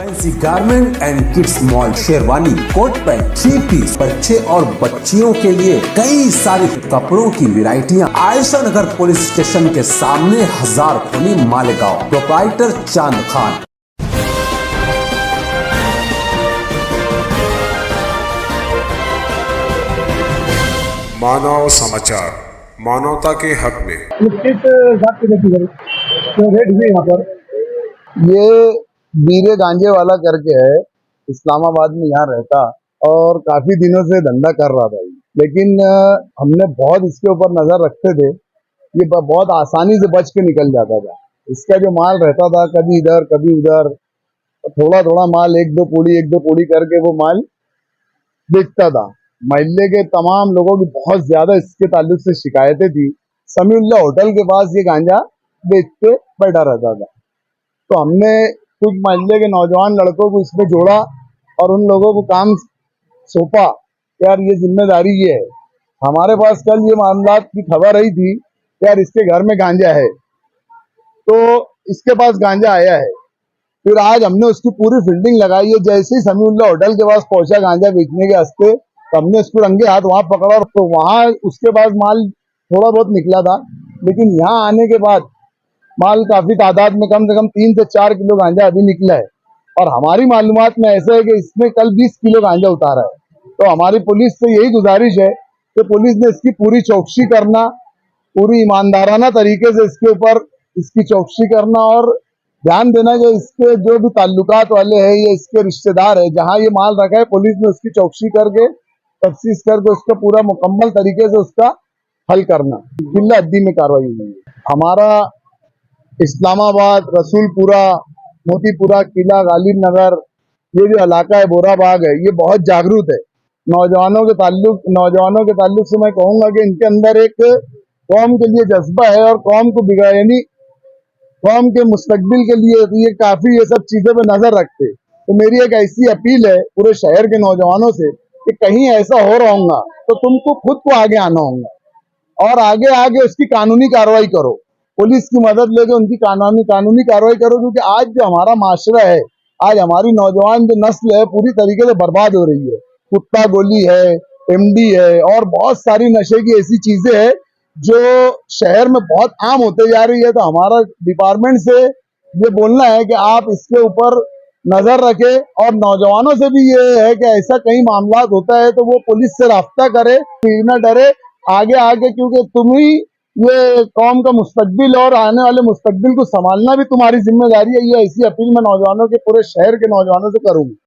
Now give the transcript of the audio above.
Fancy garment and kids mall, sherwani, coat pant, three piece, बच्चे और बच्चियों के लिए कई सारे कपड़ों की वैरायटियां। आयशा नगर पुलिस स्टेशन के सामने, हजार खोली, मालेगांव। प्रोप्राइटर चांद खान। मानव समाचार, मानवता के हक में। यहाँ पर ये वीरे गांजे वाला करके है, इस्लामाबाद में यहाँ रहता और काफी दिनों से धंधा कर रहा था। लेकिन हमने बहुत इसके ऊपर नजर रखते थे, ये बहुत आसानी से बच के निकल जाता था। इसका जो माल रहता था कभी इधर कभी उधर, थोड़ा थोड़ा माल एक दो पूड़ी करके वो माल बिकता था। मोहल्ले के तमाम लोगों की बहुत ज्यादा इसके ताल्लुक से शिकायतें थी। समीउल्लाह होटल के पास ये गांजा बेच के बैठा रहता था। तो हमने कुछ मोहल्ले के नौजवान लड़कों को इसमें जोड़ा और उन लोगों को काम सौंपा। यार ये जिम्मेदारी ये है। हमारे पास कल ये मामलात की खबर आई थी, यार इसके घर में गांजा है, तो इसके पास गांजा आया है। फिर आज हमने उसकी पूरी फील्डिंग लगाई है। जैसे ही समीउल्लाह होटल के पास पहुंचा गांजा बेचने के वास्ते, तो हमने उसको रंगे हाथ वहां पकड़ा और तो वहां उसके पास माल थोड़ा बहुत निकला था। लेकिन यहाँ आने के बाद माल काफी तादाद में, कम से कम 3 से 4 किलो गांजा अभी निकला है। और हमारी मालूमात में ऐसा है कि इसमें कल 20 किलो गांजा उतारा है। तो हमारी पुलिस से यही गुजारिश है कि पुलिस ने इसकी पूरी चौकसी करना, पूरी ईमानदाराना तरीके से इसके ऊपर इसकी चौकसी करना और ध्यान देना कि इसके जो भी ताल्लुकात वाले हैं, ये इसके रिश्तेदार है, जहां ये माल रखा है, पुलिस ने उसकी चौकसी करके तफ्तीश करके उसका पूरा मुकम्मल तरीके से उसका हल करना, किला हद्दी में कार्रवाई हुई। हमारा इस्लामाबाद, रसूलपुरा, मोतीपुरा, किला, गालिब नगर, ये जो इलाका है बोराबाग है, ये बहुत जागरूक है। नौजवानों के ताल्लुक से मैं कहूंगा कि इनके अंदर एक कौम के लिए जज्बा है और कौम को यानी कौम के मुस्तकबिल के लिए ये काफी ये सब चीजों पे नजर रखते। तो मेरी एक ऐसी अपील है पूरे शहर के नौजवानों से कि कहीं ऐसा हो रहा होगा तो तुमको खुद को आगे आना होगा और आगे आगे उसकी कानूनी कार्रवाई करो, पुलिस की मदद लेके उनकी कानूनी कार्रवाई करो। क्योंकि आज जो हमारा माशरा है, आज हमारी नौजवान जो नस्ल है पूरी तरीके से बर्बाद हो रही है। कुत्ता गोली है, एमडी है और बहुत सारी नशे की ऐसी चीजें हैं जो शहर में बहुत आम होते जा रही है। तो हमारा डिपार्टमेंट से ये बोलना है कि आप इसके ऊपर नजर रखें और नौजवानों से भी ये है कि ऐसा कहीं मामला होता है तो वो पुलिस से राब्ता करे, फिर न डरे, आगे आगे, क्योंकि तुम ही ये कौम का मुस्तकबिल और आने वाले मुस्तकबिल को संभालना भी तुम्हारी जिम्मेदारी है। ये ऐसी अपील मैं नौजवानों के, पूरे शहर के नौजवानों से करूंगी।